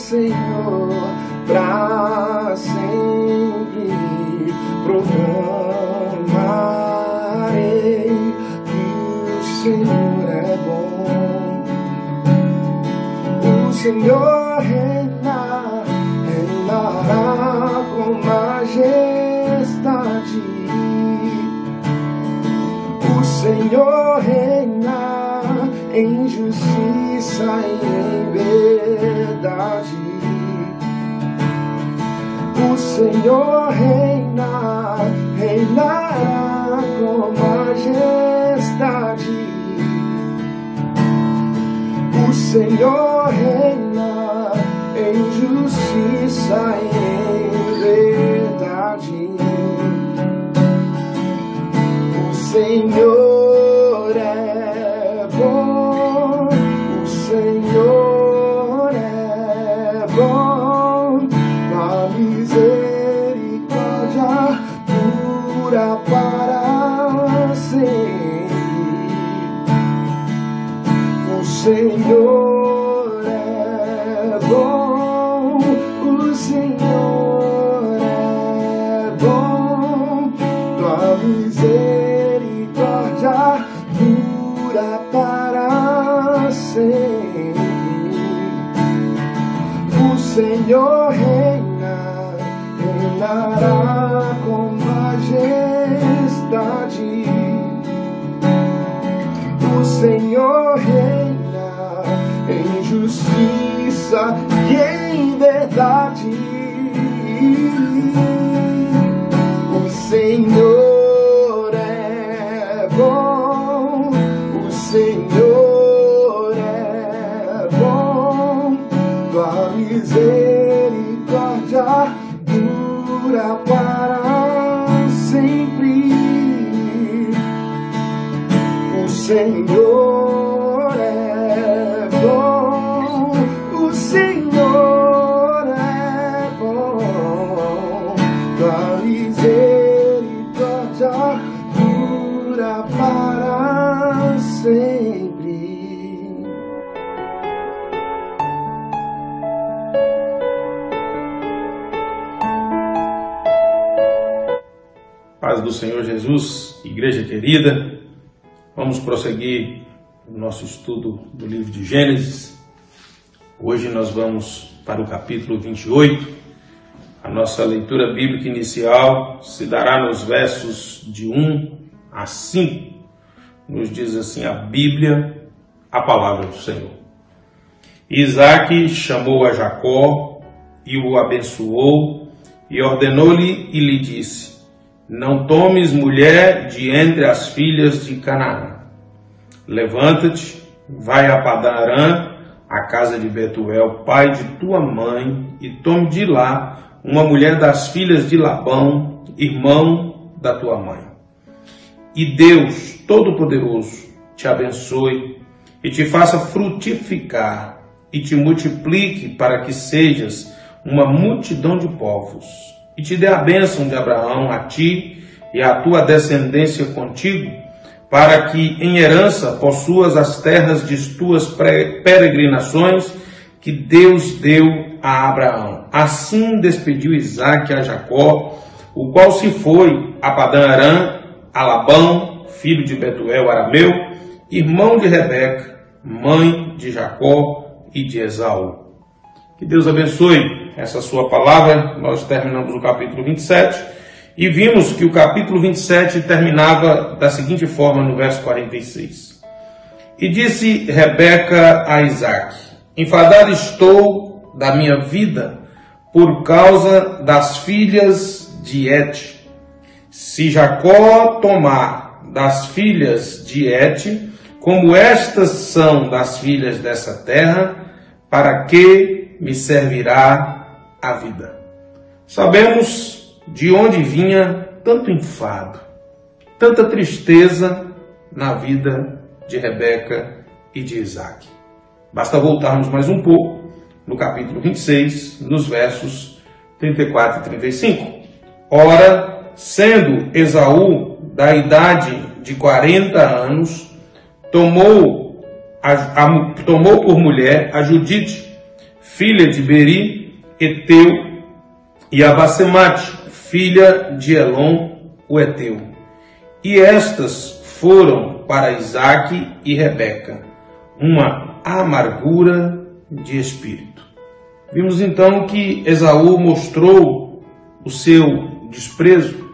Senhor, pra sempre proclamarei que o Senhor é bom. O Senhor reinará com majestade. O Senhor reina em justiça e em verdade. O Senhor reinará com majestade. O Senhor reina em justiça e em verdade. O Senhor é bom, o Senhor é bom, a misericórdia dura para sempre. O Senhor é bom, o Senhor é bom, tua misericórdia dura para sempre. O Senhor reinará com majestade. O Senhor reina em justiça e em verdade. O Senhor é bom, o Senhor é bom, tua misericórdia dura para sempre. O Senhor é bom, o Senhor é bom, tua misericórdia dura para sempre. Paz do Senhor Jesus, igreja querida, vamos prosseguir o nosso estudo do livro de Gênesis. Hoje nós vamos para o capítulo 28. A nossa leitura bíblica inicial se dará nos versos de 1 a 5. Nos diz assim a Bíblia, a palavra do Senhor. Isaque chamou a Jacó e o abençoou e ordenou-lhe e lhe disse: não tomes mulher de entre as filhas de Canaã. Levanta-te, vai a Padã-Arã, a casa de Betuel, pai de tua mãe, e tome de lá uma mulher das filhas de Labão, irmão da tua mãe. E Deus Todo-Poderoso te abençoe e te faça frutificar e te multiplique para que sejas uma multidão de povos. E te dê a bênção de Abraão a ti e a tua descendência contigo, para que em herança possuas as terras de tuas peregrinações que Deus deu a Abraão. Assim despediu Isaque a Jacó, o qual se foi a Padã-Arã, a Labão, filho de Betuel arameu, irmão de Rebeca, mãe de Jacó e de Esaú. Que Deus abençoe essa sua palavra. Nós terminamos o capítulo 27 e vimos que o capítulo 27 terminava da seguinte forma no verso 46. E disse Rebeca a Isaque: enfadada estou da minha vida por causa das filhas de Et. Se Jacó tomar das filhas de Et, como estas são das filhas dessa terra, para que me servirá a vida? Sabemos de onde vinha tanto enfado, tanta tristeza na vida de Rebeca e de Isaque. Basta voltarmos mais um pouco no capítulo 26, nos versos 34 e 35. Ora, sendo Esaú da idade de 40 anos, tomou por mulher a Judite, filha de Beri, Eteu, e a Basemate, filha de Elon, o Eteu. E estas foram para Isaque e Rebeca uma amargura de espírito. Vimos então que Esaú mostrou o seu desprezo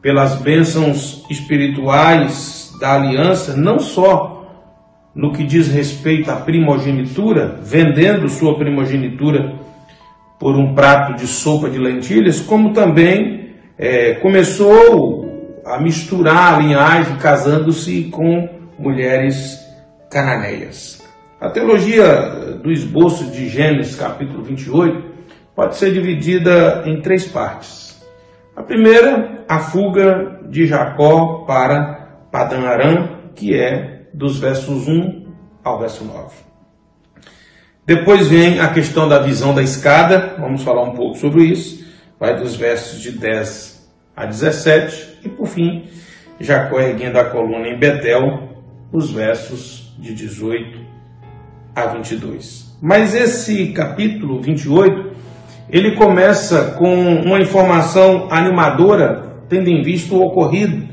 pelas bênçãos espirituais da aliança, não só no que diz respeito à primogenitura, vendendo sua primogenitura por um prato de sopa de lentilhas, como também começou a misturar a linhagem, casando-se com mulheres cananeias. A teologia do esboço de Gênesis, capítulo 28, pode ser dividida em 3 partes. A primeira, a fuga de Jacó para Padã-Arã, que é dos versos 1 ao verso 9. Depois vem a questão da visão da escada, vamos falar um pouco sobre isso, vai dos versos de 10 a 17, e por fim, Jacó erguendo a coluna em Betel, os versos de 18 a 22. Mas esse capítulo 28, ele começa com uma informação animadora, tendo em vista o ocorrido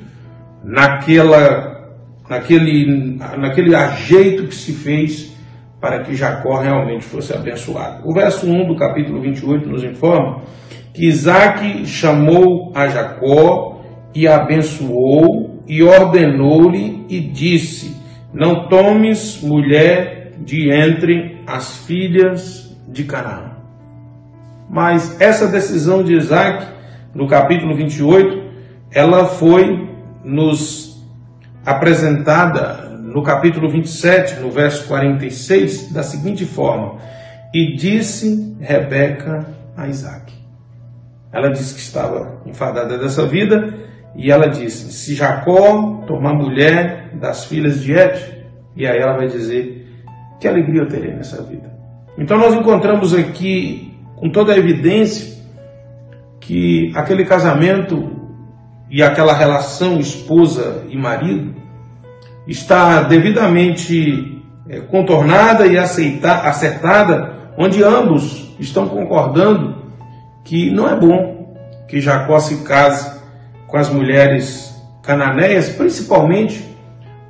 naquele ajeito que se fez para que Jacó realmente fosse abençoado. O verso 1 do capítulo 28 nos informa que Isaque chamou a Jacó e abençoou e ordenou-lhe e disse: não tomes mulher de entre as filhas de Canaã. Mas essa decisão de Isaque, no capítulo 28, ela foi nos apresentada no capítulo 27, no verso 46, da seguinte forma: e disse Rebeca a Isaque. Ela disse que estava enfadada dessa vida, e ela disse: se Jacó tomar mulher das filhas de Et, e aí ela vai dizer: que alegria eu terei nessa vida. Então nós encontramos aqui, com toda a evidência, que aquele casamento e aquela relação esposa e marido está devidamente contornada e acertada, onde ambos estão concordando que não é bom que Jacó se case com as mulheres cananeias, principalmente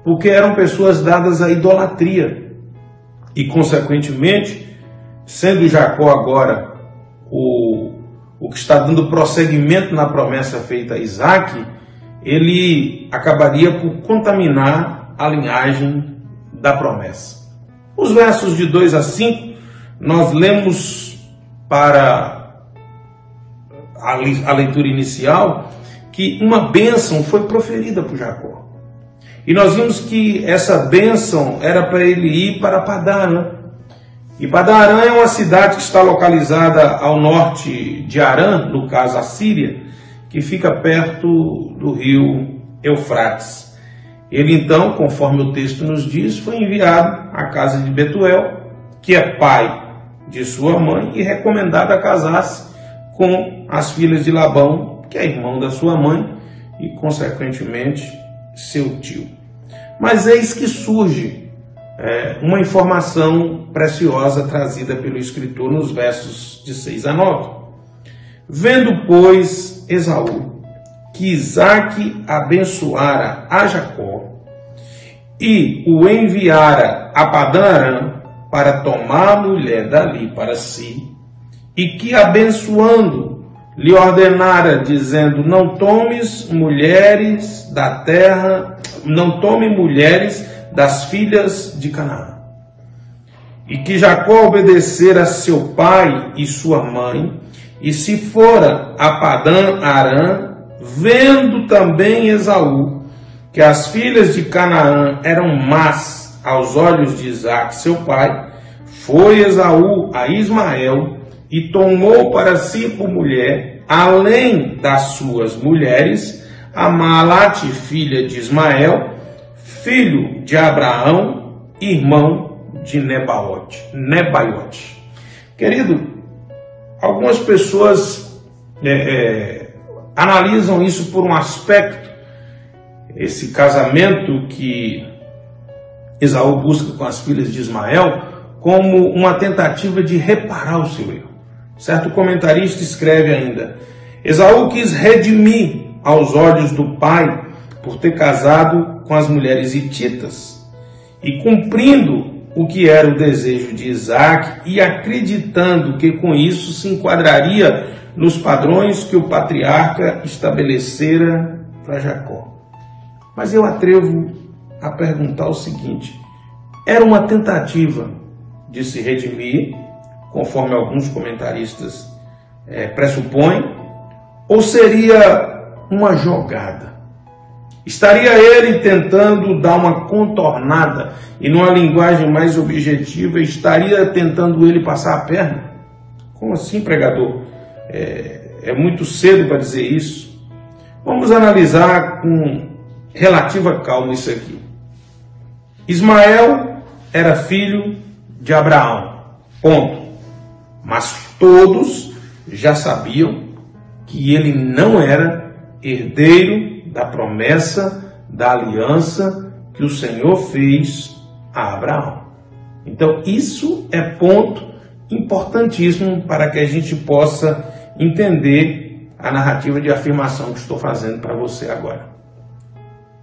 porque eram pessoas dadas à idolatria. E, consequentemente, sendo Jacó agora o que está dando prosseguimento na promessa feita a Isaque, ele acabaria por contaminar a linhagem da promessa. Os versos de 2 a 5, nós lemos para a leitura inicial que uma bênção foi proferida por Jacó. E nós vimos que essa bênção era para ele ir para Padã-Arã. E Padã-Arã é uma cidade que está localizada ao norte de Arã, no caso a Síria, que fica perto do rio Eufrates. Ele então, conforme o texto nos diz, foi enviado à casa de Betuel, que é pai de sua mãe, e recomendado a casar-se com as filhas de Labão, que é irmão da sua mãe e, consequentemente, seu tio. Mas eis que surge uma informação preciosa trazida pelo escritor nos versos de 6 a 9. Vendo, pois, Esaú que Isaque abençoara a Jacó e o enviara a Padã-Arã para tomar a mulher dali para si, e que abençoando lhe ordenara, dizendo: não tomes mulheres da terra, não tome mulheres das filhas de Canaã. E que Jacó obedecera a seu pai e sua mãe, e se fora a Padã-Arã, vendo também Esaú que as filhas de Canaã eram más aos olhos de Isaque, seu pai, foi Esaú a Ismael e tomou para si por mulher, além das suas mulheres, a Maalate, filha de Ismael, filho de Abraão, irmão de Nebaiote. Querido, algumas pessoas analisam isso por um aspecto, esse casamento que Esaú busca com as filhas de Ismael, como uma tentativa de reparar o seu erro. Certo comentarista escreve ainda: Esaú quis redimir aos olhos do pai por ter casado com as mulheres hititas e cumprindo o que era o desejo de Isaac e acreditando que com isso se enquadraria nos padrões que o patriarca estabelecera para Jacó. Mas eu atrevo a perguntar o seguinte: era uma tentativa de se redimir, conforme alguns comentaristas pressupõem, ou seria uma jogada? Estaria ele tentando dar uma contornada e, numa linguagem mais objetiva, estaria tentando ele passar a perna? Como assim, pregador? É muito cedo para dizer isso. Vamos analisar com relativa calma isso aqui. Ismael era filho de Abraão, ponto. Mas todos já sabiam que ele não era herdeiro da promessa, da aliança que o Senhor fez a Abraão. Então isso é ponto importantíssimo para que a gente possa entender a narrativa de afirmação que estou fazendo para você agora.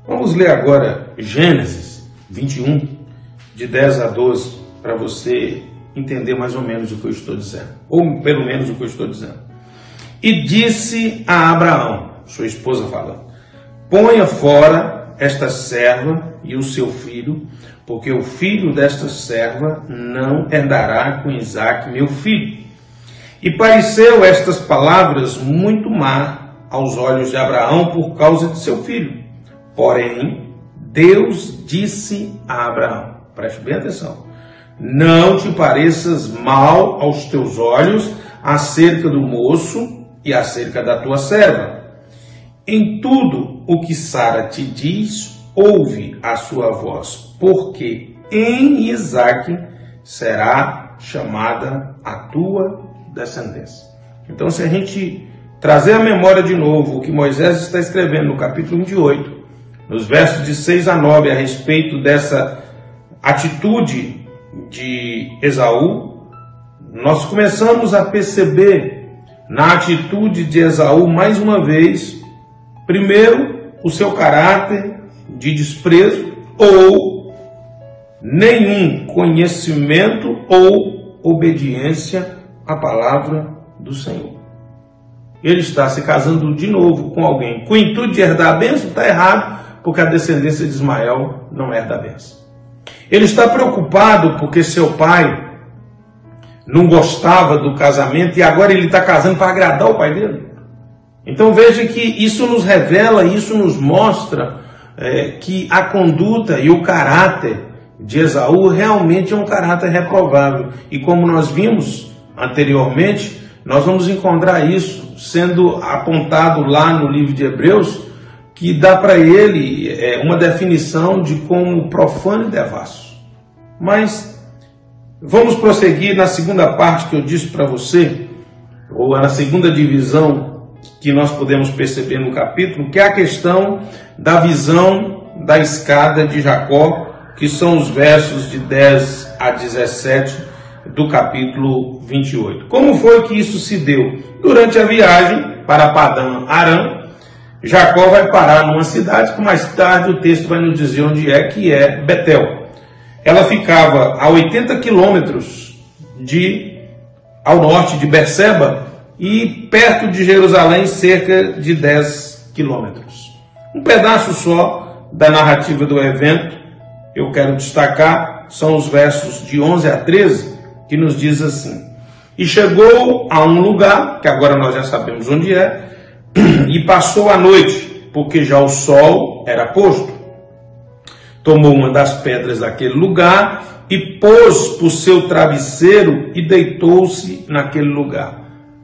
Vamos ler agora Gênesis 21, de 10 a 12, para você entender mais ou menos o que eu estou dizendo, ou pelo menos o que eu estou dizendo. E disse a Abraão, sua esposa falando: ponha fora esta serva e o seu filho, porque o filho desta serva não herdará com Isaque, meu filho. E pareceu estas palavras muito má aos olhos de Abraão por causa de seu filho. Porém, Deus disse a Abraão, preste bem atenção: não te pareças mal aos teus olhos acerca do moço e acerca da tua serva. Em tudo o que Sara te diz, ouve a sua voz, porque em Isaque será chamada a tua descendência. Então, se a gente trazer à memória de novo o que Moisés está escrevendo no capítulo 28, nos versos de 6 a 9, a respeito dessa atitude de Esaú, nós começamos a perceber na atitude de Esaú, mais uma vez, primeiro, o seu caráter de desprezo ou nenhum conhecimento ou obediência à palavra do Senhor. Ele está se casando de novo com alguém com o intuito de herdar a bênção, está errado, porque a descendência de Ismael não herda a bênção. Ele está preocupado porque seu pai não gostava do casamento e agora ele está casando para agradar o pai dele. Então veja que isso nos revela, isso nos mostra que a conduta e o caráter de Esaú realmente é um caráter reprovável. E como nós vimos anteriormente, nós vamos encontrar isso sendo apontado lá no livro de Hebreus, que dá para ele uma definição de como profano e devasso. Mas vamos prosseguir na segunda parte que eu disse para você, ou na segunda divisão que nós podemos perceber no capítulo, que é a questão da visão da escada de Jacó, que são os versos de 10 a 17 do capítulo 28. Como foi que isso se deu? Durante a viagem para Padã Arã, Jacó vai parar numa cidade que mais tarde o texto vai nos dizer onde é, que é Betel. Ela ficava a 80 quilômetros ao norte de Berseba e perto de Jerusalém, cerca de 10 quilômetros. Um pedaço só da narrativa do evento, eu quero destacar, são os versos de 11 a 13, que nos diz assim: e chegou a um lugar, que agora nós já sabemos onde é, e passou a noite, porque já o sol era posto. Tomou uma das pedras daquele lugar e pôs por seu travesseiro e deitou-se naquele lugar.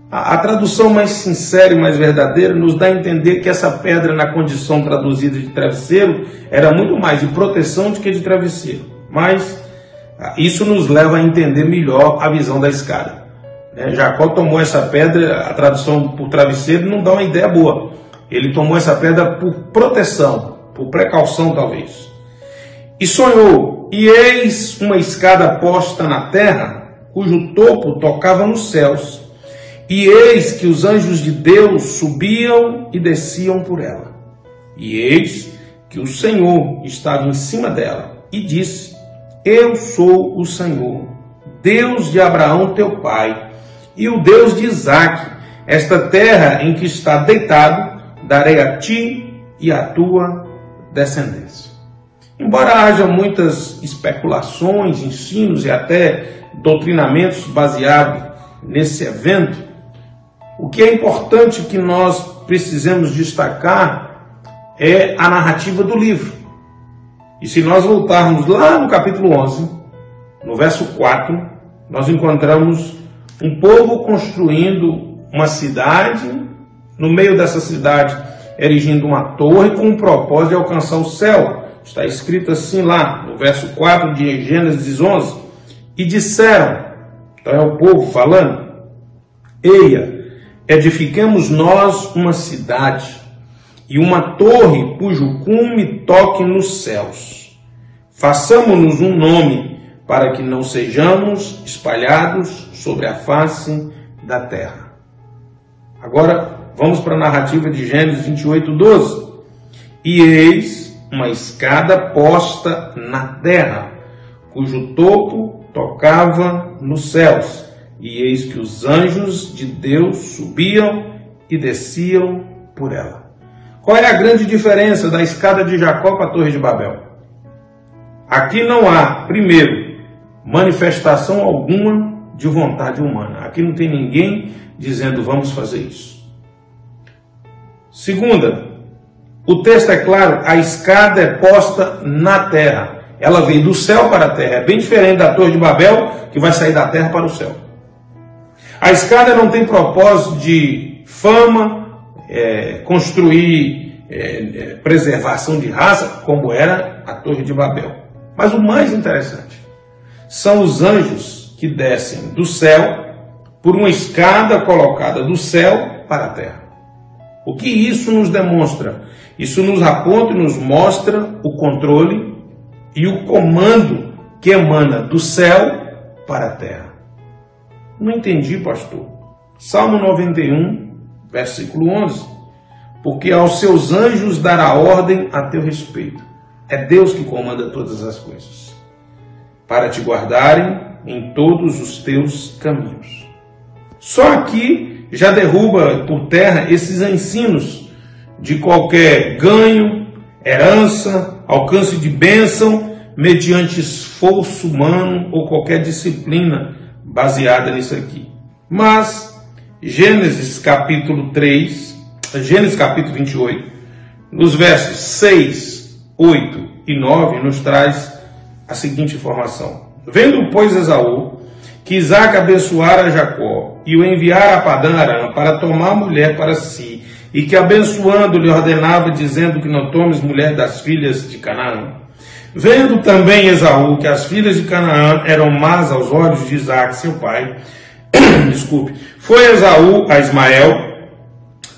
A tradução mais sincera e mais verdadeira nos dá a entender que essa pedra, na condição traduzida de travesseiro, era muito mais de proteção do que de travesseiro. Mas isso nos leva a entender melhor a visão da escada. Jacó tomou essa pedra, a tradução por travesseiro não dá uma ideia boa. Ele tomou essa pedra por proteção, por precaução talvez. E sonhou, e eis uma escada posta na terra, cujo topo tocava nos céus, e eis que os anjos de Deus subiam e desciam por ela. E eis que o Senhor estava em cima dela, e disse: Eu sou o Senhor, Deus de Abraão teu pai, e o Deus de Isaque. Esta terra em que está deitado, darei a ti e à tua descendência. Embora haja muitas especulações, ensinos e até doutrinamentos baseados nesse evento, o que é importante que nós precisamos destacar é a narrativa do livro. E se nós voltarmos lá no capítulo 11, no verso 4, nós encontramos um povo construindo uma cidade, no meio dessa cidade erigindo uma torre com o propósito de alcançar o céu. Está escrito assim lá, no verso 4 de Gênesis 11. E disseram, então é o povo falando: Eia, edifiquemos nós uma cidade e uma torre cujo cume toque nos céus. Façamo-nos um nome para que não sejamos espalhados sobre a face da terra. Agora vamos para a narrativa de Gênesis 28, 12. E eis uma escada posta na terra, cujo topo tocava nos céus, e eis que os anjos de Deus subiam e desciam por ela. Qual é a grande diferença da escada de Jacó para a Torre de Babel? Aqui não há, primeiro, manifestação alguma de vontade humana. Aqui não tem ninguém dizendo vamos fazer isso. Segunda, o texto é claro, a escada é posta na terra. Ela vem do céu para a terra. É bem diferente da Torre de Babel, que vai sair da terra para o céu. A escada não tem propósito de fama, construir preservação de raça, como era a Torre de Babel. Mas o mais interessante são os anjos que descem do céu por uma escada colocada do céu para a terra. O que isso nos demonstra? Isso nos aponta e nos mostra o controle e o comando que emana do céu para a terra. Não entendi, pastor. Salmo 91, versículo 11. Porque aos seus anjos dará ordem a teu respeito. É Deus que comanda todas as coisas, para te guardarem em todos os teus caminhos. Só aqui já derruba por terra esses ensinos de qualquer ganho, herança, alcance de bênção, mediante esforço humano ou qualquer disciplina baseada nisso aqui. Mas Gênesis capítulo 28, nos versos 6, 8 e 9, nos traz a seguinte informação. Vendo, pois, Esaú, que Isaque abençoara Jacó e o enviara a Padã Arã para tomar mulher para si, e que abençoando lhe ordenava, dizendo que não tomes mulher das filhas de Canaã. Vendo também Esaú que as filhas de Canaã eram más aos olhos de Isaque, seu pai, foi Esaú a Ismael,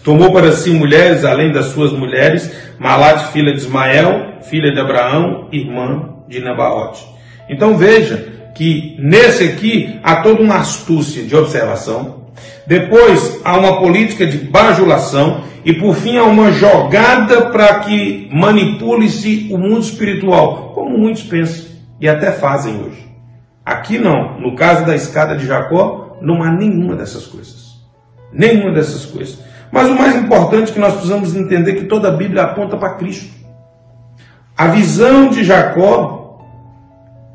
tomou para si mulheres além das suas mulheres, Malate, filha de Ismael, filha de Abraão, irmã de Nabaote. Então veja que nesse aqui há toda uma astúcia de observação, depois há uma política de bajulação e por fim há uma jogada para que manipule-se o mundo espiritual, como muitos pensam e até fazem hoje. Aqui não, no caso da escada de Jacó, não há nenhuma dessas coisas. Nenhuma dessas coisas. Mas o mais importante é que nós precisamos entender que toda a Bíblia aponta para Cristo. A visão de Jacó,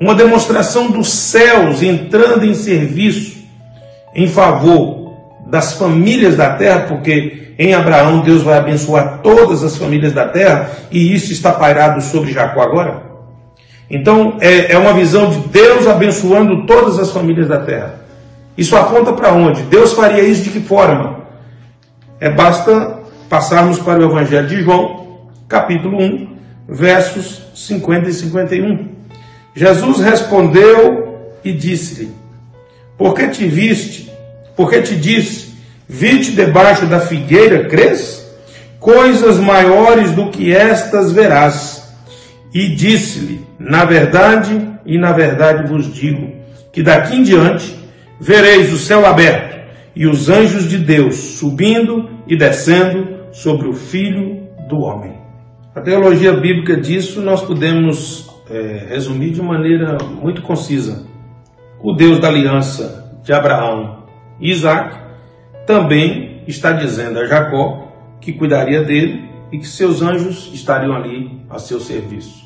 uma demonstração dos céus entrando em serviço em favor das famílias da terra, porque em Abraão Deus vai abençoar todas as famílias da terra, e isso está pairado sobre Jacó agora. Então é uma visão de Deus abençoando todas as famílias da terra. Isso aponta para onde? Deus faria isso de que forma? Basta passarmos para o Evangelho de João, capítulo 1, versos 50 e 51. Jesus respondeu e disse-lhe: Por que te disse, vi-te debaixo da figueira, crês? Coisas maiores do que estas verás. E disse-lhe: na verdade vos digo, que daqui em diante vereis o céu aberto e os anjos de Deus subindo e descendo sobre o Filho do Homem. A teologia bíblica disso nós podemos resumir de maneira muito concisa. O Deus da aliança de Abraão e Isaac também está dizendo a Jacó que cuidaria dele e que seus anjos estariam ali a seu serviço.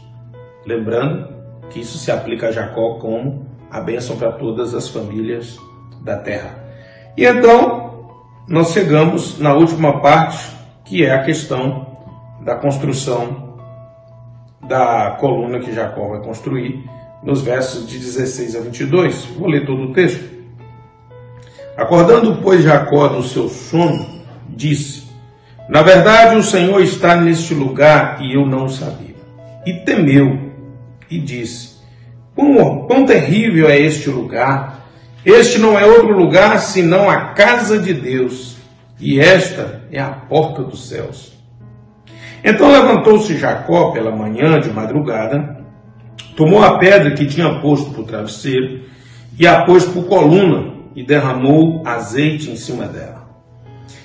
Lembrando que isso se aplica a Jacó como a bênção para todas as famílias da terra. E então, nós chegamos na última parte, que é a questão da construção da coluna que Jacó vai construir, nos versos de 16 a 22. Vou ler todo o texto. Acordando, pois, Jacó do seu sono, disse: na verdade, o Senhor está neste lugar e eu não o sabia. E temeu e disse: quão terrível é este lugar! Este não é outro lugar senão a casa de Deus, e esta é a porta dos céus. Então levantou-se Jacó pela manhã de madrugada, tomou a pedra que tinha posto por travesseiro e a pôs por coluna e derramou azeite em cima dela.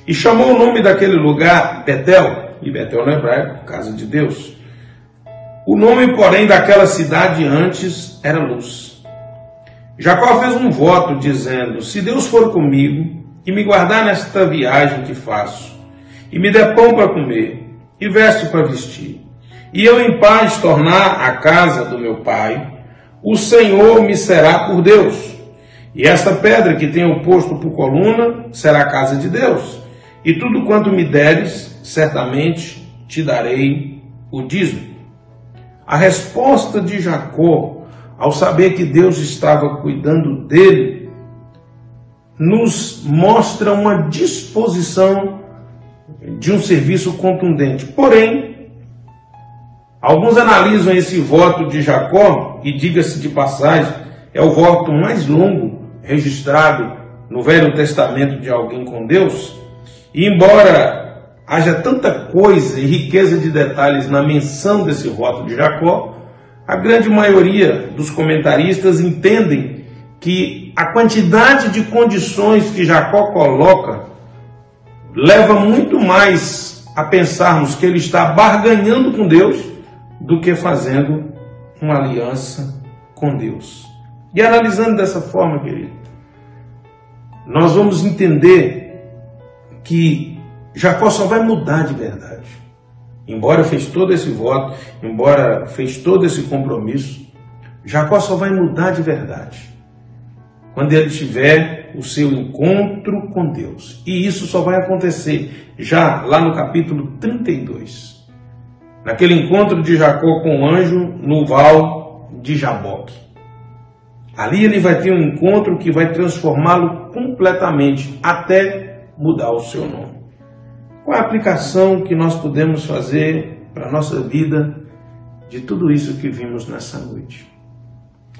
E chamou o nome daquele lugar Betel, e Betel no hebraico, casa de Deus. O nome, porém, daquela cidade antes era Luz. Jacó fez um voto dizendo: se Deus for comigo e me guardar nesta viagem que faço, e me der pão para comer e veste para vestir, e eu em paz tornar à casa do meu pai, o Senhor me será por Deus. E esta pedra que tenho posto por coluna será a casa de Deus. E tudo quanto me deres, certamente te darei o dízimo. A resposta de Jacó, ao saber que Deus estava cuidando dele, nos mostra uma disposição de um serviço contundente. Porém, alguns analisam esse voto de Jacó, e diga-se de passagem, é o voto mais longo registrado no Velho Testamento de alguém com Deus. E embora haja tanta coisa e riqueza de detalhes na menção desse voto de Jacó, a grande maioria dos comentaristas entendem que a quantidade de condições que Jacó coloca leva muito mais a pensarmos que ele está barganhando com Deus do que fazendo uma aliança com Deus. E analisando dessa forma, querido, nós vamos entender que Jacó só vai mudar de verdade. Embora fez todo esse voto, embora fez todo esse compromisso, Jacó só vai mudar de verdade quando ele tiver o seu encontro com Deus. E isso só vai acontecer já lá no capítulo 32. Naquele encontro de Jacó com o anjo no val de Jaboque. Ali ele vai ter um encontro que vai transformá-lo completamente, até mudar o seu nome. Qual a aplicação que nós podemos fazer para a nossa vida de tudo isso que vimos nessa noite?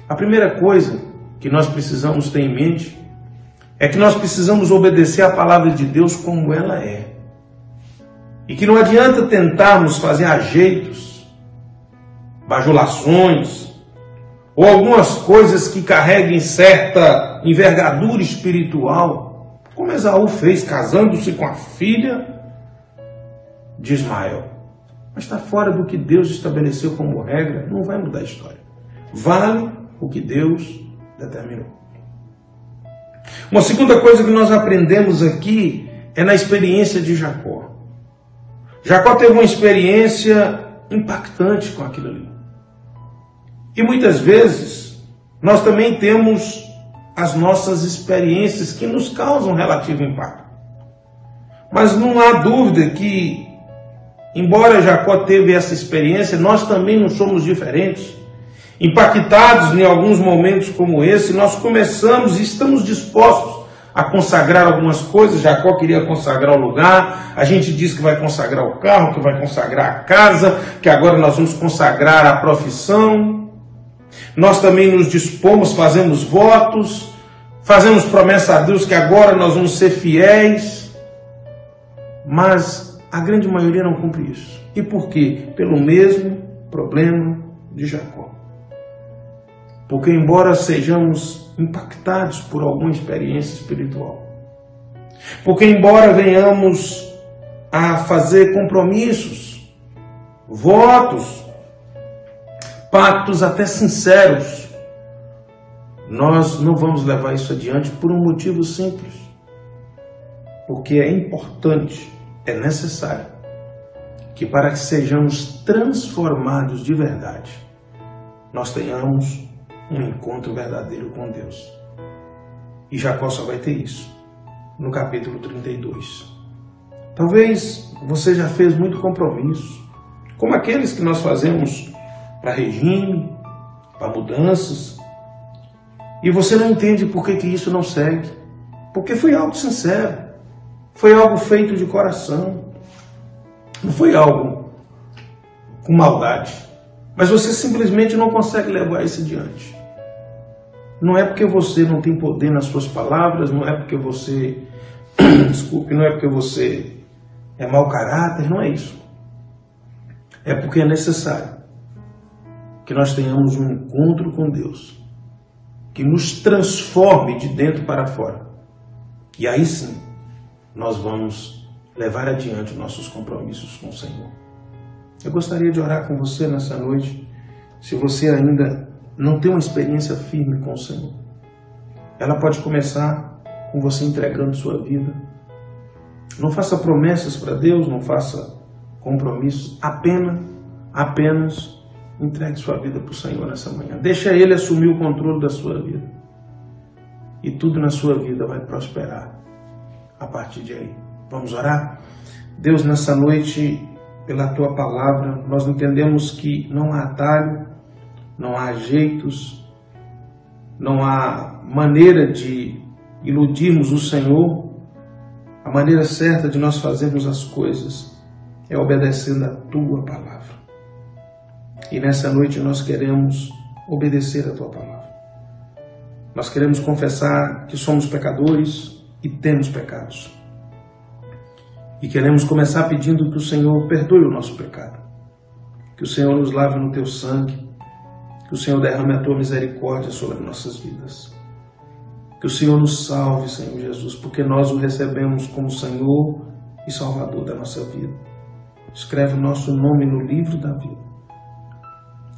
A primeira coisa que nós precisamos ter em mente é que nós precisamos obedecer a palavra de Deus como ela é. E que não adianta tentarmos fazer ajeitos, bajulações, ou algumas coisas que carreguem certa envergadura espiritual, como Esaú fez, casando-se com a filha de Ismael. Mas está fora do que Deus estabeleceu como regra, não vai mudar a história. Vale o que Deus determinou. Uma segunda coisa que nós aprendemos aqui é na experiência de Jacó. Jacó teve uma experiência impactante com aquilo ali. E muitas vezes nós também temos as nossas experiências que nos causam relativo impacto. Mas não há dúvida que, embora Jacó teve essa experiência, nós também não somos diferentes. Impactados em alguns momentos como esse, nós começamos e estamos dispostos a consagrar algumas coisas. Jacó queria consagrar o lugar, a gente diz que vai consagrar o carro, que vai consagrar a casa, que agora nós vamos consagrar a profissão. Nós também nos dispomos, fazemos votos, fazemos promessa a Deus que agora nós vamos ser fiéis, mas a grande maioria não cumpre isso. E por quê? Pelo mesmo problema de Jacó. Porque embora sejamos impactados por alguma experiência espiritual, porque embora venhamos a fazer compromissos, votos, pactos até sinceros, nós não vamos levar isso adiante por um motivo simples. Porque é importante, é necessário, que para que sejamos transformados de verdade, nós tenhamos um encontro verdadeiro com Deus. E Jacó só vai ter isso no capítulo 32. Talvez você já fez muito compromisso, como aqueles que nós fazemos para regime, para mudanças, e você não entende por que isso não segue. Porque foi algo sincero, foi algo feito de coração, não foi algo com maldade. Mas você simplesmente não consegue levar isso adiante. Não é porque você não tem poder nas suas palavras, não é porque você, desculpe, não é porque você é mau caráter, não é isso. É porque é necessário que nós tenhamos um encontro com Deus, que nos transforme de dentro para fora. E aí sim, nós vamos levar adiante os nossos compromissos com o Senhor. Eu gostaria de orar com você nessa noite, se você ainda não tem uma experiência firme com o Senhor. Ela pode começar com você entregando sua vida. Não faça promessas para Deus, não faça compromissos, apenas entregue sua vida para o Senhor nessa manhã. Deixa Ele assumir o controle da sua vida. E tudo na sua vida vai prosperar a partir de aí. Vamos orar? Deus, nessa noite, pela Tua palavra, nós entendemos que não há atalho, não há jeitos, não há maneira de iludirmos o Senhor. A maneira certa de nós fazermos as coisas é obedecendo a Tua palavra. E nessa noite nós queremos obedecer a Tua palavra. Nós queremos confessar que somos pecadores e temos pecados. E queremos começar pedindo que o Senhor perdoe o nosso pecado. Que o Senhor nos lave no Teu sangue. Que o Senhor derrame a Tua misericórdia sobre nossas vidas. Que o Senhor nos salve, Senhor Jesus, porque nós o recebemos como Senhor e Salvador da nossa vida. Escreve o nosso nome no livro da vida.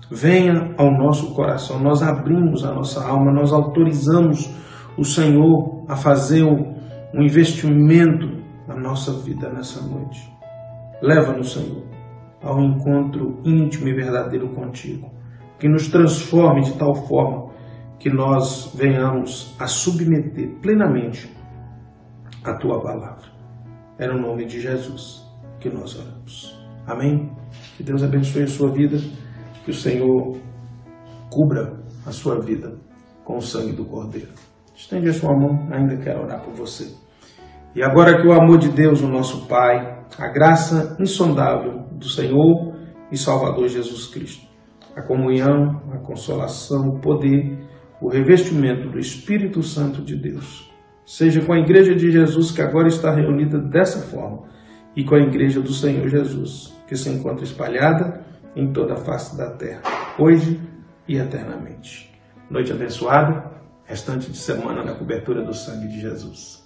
Venha ao nosso coração, nós abrimos a nossa alma, nós autorizamos o Senhor a fazer um investimento na nossa vida nessa noite. Leva-nos, Senhor, ao encontro íntimo e verdadeiro contigo, que nos transforme de tal forma que nós venhamos a submeter plenamente a Tua palavra. É no nome de Jesus que nós oramos. Amém? Que Deus abençoe a sua vida, que o Senhor cubra a sua vida com o sangue do Cordeiro. Estende a sua mão, ainda quero orar por você. E agora que o amor de Deus, o nosso Pai, a graça insondável do Senhor e Salvador Jesus Cristo, a comunhão, a consolação, o poder, o revestimento do Espírito Santo de Deus, seja com a Igreja de Jesus, que agora está reunida dessa forma, e com a Igreja do Senhor Jesus, que se encontra espalhada em toda a face da terra, hoje e eternamente. Noite abençoada, restante de semana na cobertura do sangue de Jesus.